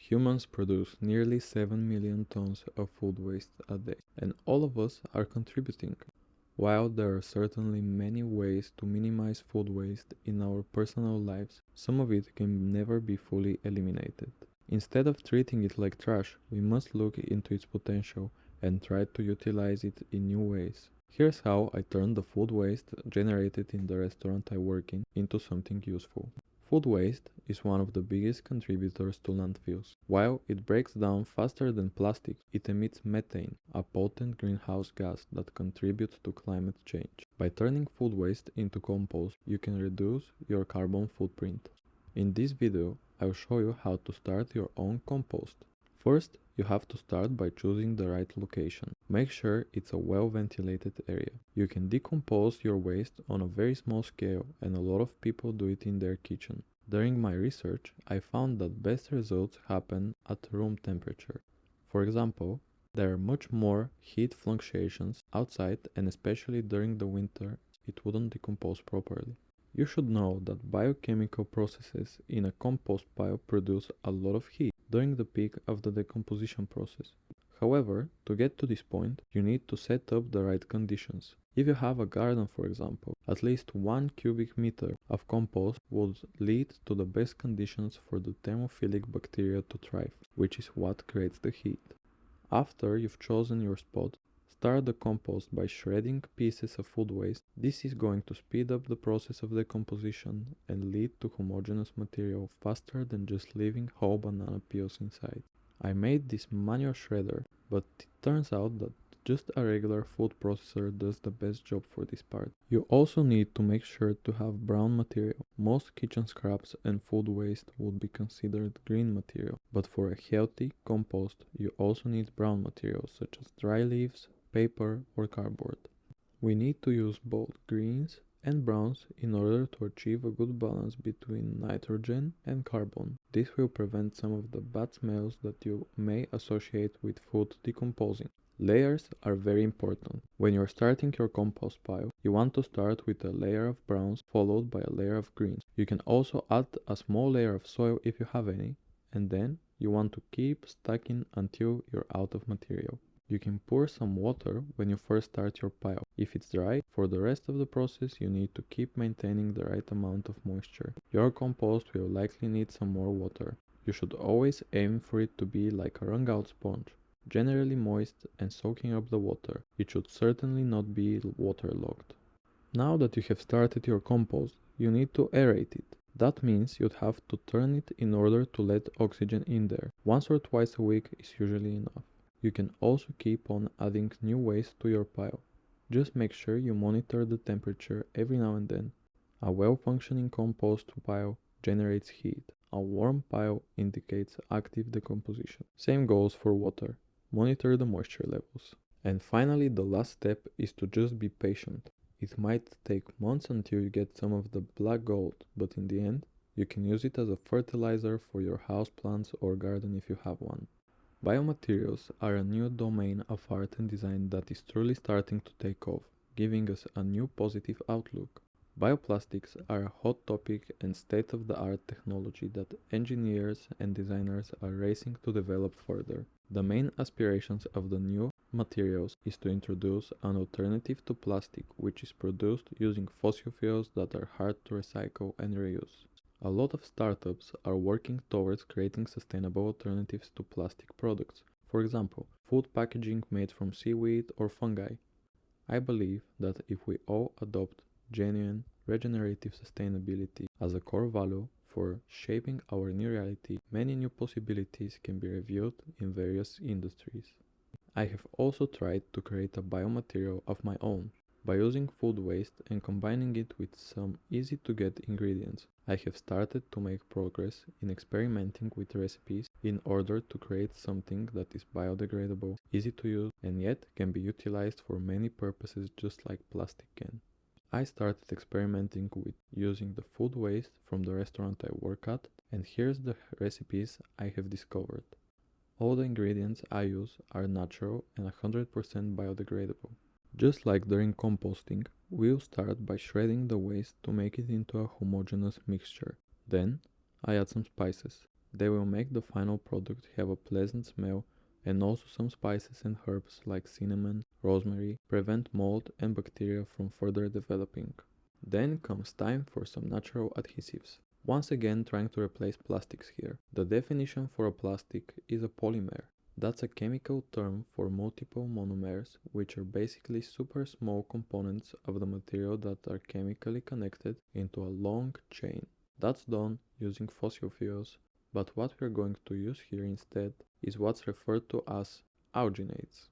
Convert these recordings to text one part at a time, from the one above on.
Humans produce nearly 7 million tons of food waste a day, and all of us are contributing. While there are certainly many ways to minimize food waste in our personal lives, some of it can never be fully eliminated. Instead of treating it like trash, we must look into its potential and try to utilize it in new ways. Here's how I turned the food waste generated in the restaurant I work in into something useful. Food waste is one of the biggest contributors to landfills. While it breaks down faster than plastic, it emits methane, a potent greenhouse gas that contributes to climate change. By turning food waste into compost, you can reduce your carbon footprint. In this video, I'll show you how to start your own compost. First, you have to start by choosing the right location. Make sure it's a well-ventilated area. You can decompose your waste on a very small scale, and a lot of people do it in their kitchen. During my research, I found that best results happen at room temperature. For example, there are much more heat fluctuations outside, and especially during the winter, it wouldn't decompose properly. You should know that biochemical processes in a compost pile produce a lot of heat during the peak of the decomposition process. However, to get to this point, you need to set up the right conditions. If you have a garden, for example, at least 1 cubic meter of compost would lead to the best conditions for the thermophilic bacteria to thrive, which is what creates the heat. After you've chosen your spot, start the compost by shredding pieces of food waste. This is going to speed up the process of decomposition and lead to homogeneous material faster than just leaving whole banana peels inside. I made this manual shredder, but it turns out that just a regular food processor does the best job for this part. You also need to make sure to have brown material. Most kitchen scraps and food waste would be considered green material, but for a healthy compost, you also need brown materials such as dry leaves, paper, or cardboard. We need to use both greens and browns in order to achieve a good balance between nitrogen and carbon. This will prevent some of the bad smells that you may associate with food decomposing. Layers are very important. When you're starting your compost pile, you want to start with a layer of browns followed by a layer of greens. You can also add a small layer of soil if you have any, and then you want to keep stacking until you're out of material. You can pour some water when you first start your pile. If it's dry, for the rest of the process you need to keep maintaining the right amount of moisture. Your compost will likely need some more water. You should always aim for it to be like a wrung-out sponge, generally moist and soaking up the water. It should certainly not be waterlogged. Now that you have started your compost, you need to aerate it. That means you'd have to turn it in order to let oxygen in there. Once or twice a week is usually enough. You can also keep on adding new waste to your pile. Just make sure you monitor the temperature every now and then. A well-functioning compost pile generates heat. A warm pile indicates active decomposition. Same goes for water. Monitor the moisture levels. And finally, the last step is to just be patient. It might take months until you get some of the black gold, but in the end, you can use it as a fertilizer for your houseplants or garden if you have one. Biomaterials are a new domain of art and design that is truly starting to take off, giving us a new positive outlook. Bioplastics are a hot topic and state-of-the-art technology that engineers and designers are racing to develop further. The main aspirations of the new materials is to introduce an alternative to plastic which is produced using fossil fuels that are hard to recycle and reuse. A lot of startups are working towards creating sustainable alternatives to plastic products. For example, food packaging made from seaweed or fungi. I believe that if we all adopt genuine, regenerative sustainability as a core value for shaping our new reality, many new possibilities can be reviewed in various industries. I have also tried to create a biomaterial of my own. By using food waste and combining it with some easy-to-get ingredients, I have started to make progress in experimenting with recipes in order to create something that is biodegradable, easy to use, and yet can be utilized for many purposes just like plastic can. I started experimenting with using the food waste from the restaurant I work at, and here's the recipes I have discovered. All the ingredients I use are natural and 100% biodegradable. Just like during composting, we'll start by shredding the waste to make it into a homogeneous mixture. Then, I add some spices. They will make the final product have a pleasant smell, and also some spices and herbs like cinnamon, rosemary prevent mold and bacteria from further developing. Then comes time for some natural adhesives. Once again trying to replace plastics here. The definition for a plastic is a polymer. That's a chemical term for multiple monomers, which are basically super small components of the material that are chemically connected into a long chain. That's done using fossil fuels, but what we're going to use here instead is what's referred to as alginates.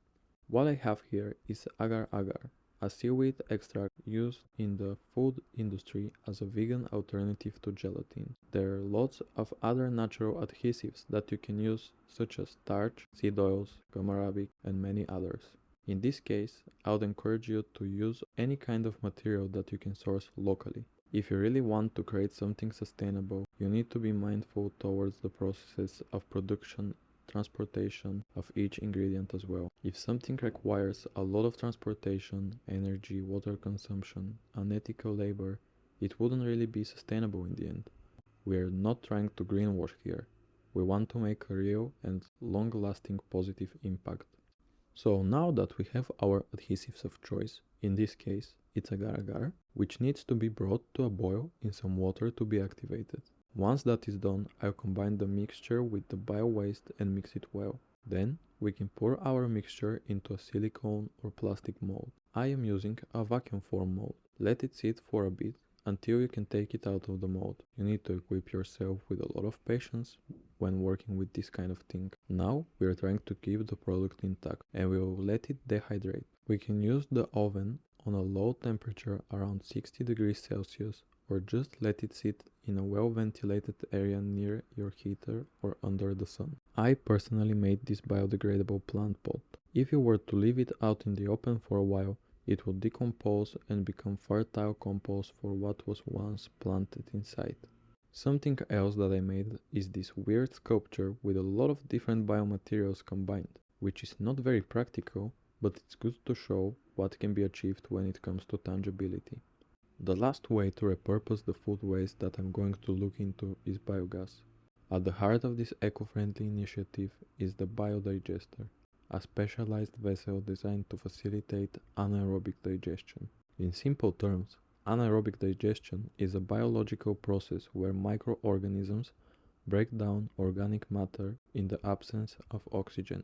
What I have here is agar-agar, a seaweed extract used in the food industry as a vegan alternative to gelatin. There are lots of other natural adhesives that you can use, such as starch, seed oils, gum arabic, and many others. In this case, I would encourage you to use any kind of material that you can source locally. If you really want to create something sustainable, you need to be mindful towards the processes of production, transportation of each ingredient as well. If something requires a lot of transportation, energy, water consumption, unethical labor, it wouldn't really be sustainable in the end. We are not trying to greenwash here. We want to make a real and long-lasting positive impact. So now that we have our adhesives of choice, in this case it's agar-agar, which needs to be brought to a boil in some water to be activated. Once that is done, I'll combine the mixture with the bio-waste and mix it well. Then we can pour our mixture into a silicone or plastic mold. I am using a vacuum form mold. Let it sit for a bit until you can take it out of the mold. You need to equip yourself with a lot of patience when working with this kind of thing. Now we are trying to keep the product intact and we will let it dehydrate. We can use the oven on a low temperature around 60 degrees Celsius, or just let it sit in a well-ventilated area near your heater or under the sun. I personally made this biodegradable plant pot. If you were to leave it out in the open for a while, it will decompose and become fertile compost for what was once planted inside. Something else that I made is this weird sculpture with a lot of different biomaterials combined, which is not very practical, but it's good to show what can be achieved when it comes to tangibility. The last way to repurpose the food waste that I'm going to look into is biogas. At the heart of this eco-friendly initiative is the biodigester, a specialized vessel designed to facilitate anaerobic digestion. In simple terms, anaerobic digestion is a biological process where microorganisms break down organic matter in the absence of oxygen.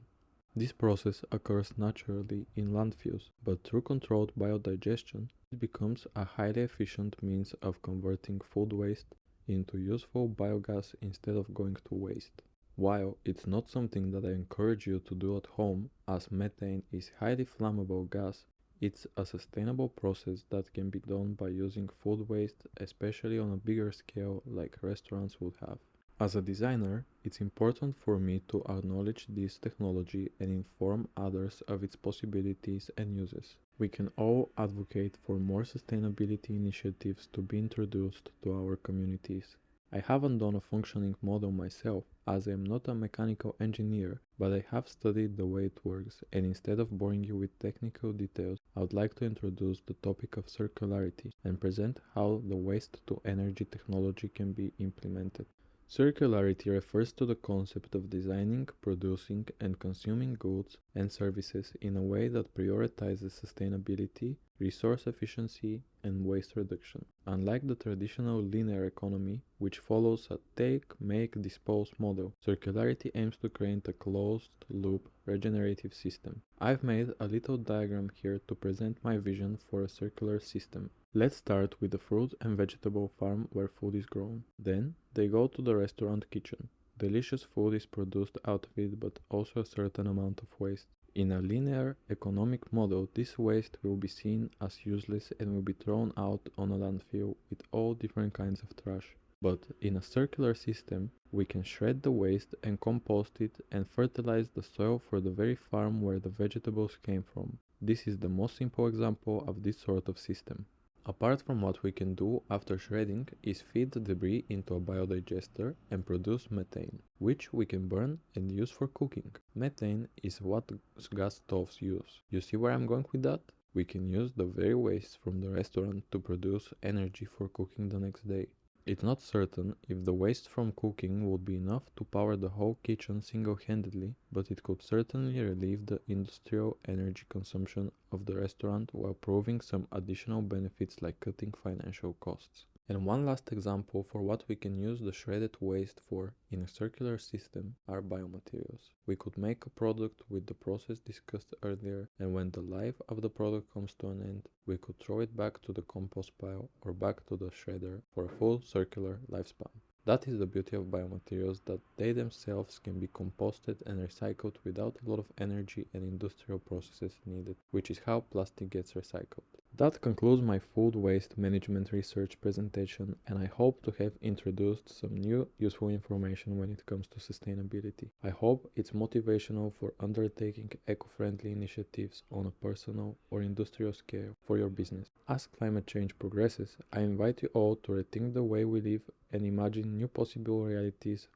This process occurs naturally in landfills, but through controlled biodigestion, it becomes a highly efficient means of converting food waste into useful biogas instead of going to waste. While it's not something that I encourage you to do at home, as methane is highly flammable gas, it's a sustainable process that can be done by using food waste, especially on a bigger scale like restaurants would have. As a designer, it's important for me to acknowledge this technology and inform others of its possibilities and uses. We can all advocate for more sustainability initiatives to be introduced to our communities. I haven't done a functioning model myself, as I am not a mechanical engineer, but I have studied the way it works, and instead of boring you with technical details, I would like to introduce the topic of circularity and present how the waste-to-energy technology can be implemented. Circularity refers to the concept of designing, producing, and consuming goods and services in a way that prioritizes sustainability, resource efficiency, and waste reduction. Unlike the traditional linear economy, which follows a take, make, dispose model, circularity aims to create a closed-loop regenerative system. I've made a little diagram here to present my vision for a circular system. Let's start with the fruit and vegetable farm where food is grown. Then, they go to the restaurant kitchen. Delicious food is produced out of it, but also a certain amount of waste. In a linear economic model, this waste will be seen as useless and will be thrown out on a landfill with all different kinds of trash. But in a circular system, we can shred the waste and compost it and fertilize the soil for the very farm where the vegetables came from. This is the most simple example of this sort of system. Apart from what we can do after shredding is feed the debris into a biodigester and produce methane, which we can burn and use for cooking. Methane is what gas stoves use. You see where I'm going with that? We can use the very waste from the restaurant to produce energy for cooking the next day. It's not certain if the waste from cooking would be enough to power the whole kitchen single-handedly, but it could certainly relieve the industrial energy consumption of the restaurant while proving some additional benefits like cutting financial costs. And one last example for what we can use the shredded waste for in a circular system are biomaterials. We could make a product with the process discussed earlier, and when the life of the product comes to an end, we could throw it back to the compost pile or back to the shredder for a full circular lifespan. That is the beauty of biomaterials, that they themselves can be composted and recycled without a lot of energy and industrial processes needed, which is how plastic gets recycled. That concludes my food waste management research presentation, and I hope to have introduced some new useful information when it comes to sustainability. I hope it's motivational for undertaking eco-friendly initiatives on a personal or industrial scale for your business. As climate change progresses, I invite you all to rethink the way we live and imagine new possible realities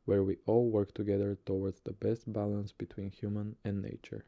where we all work together towards the best balance between human and nature.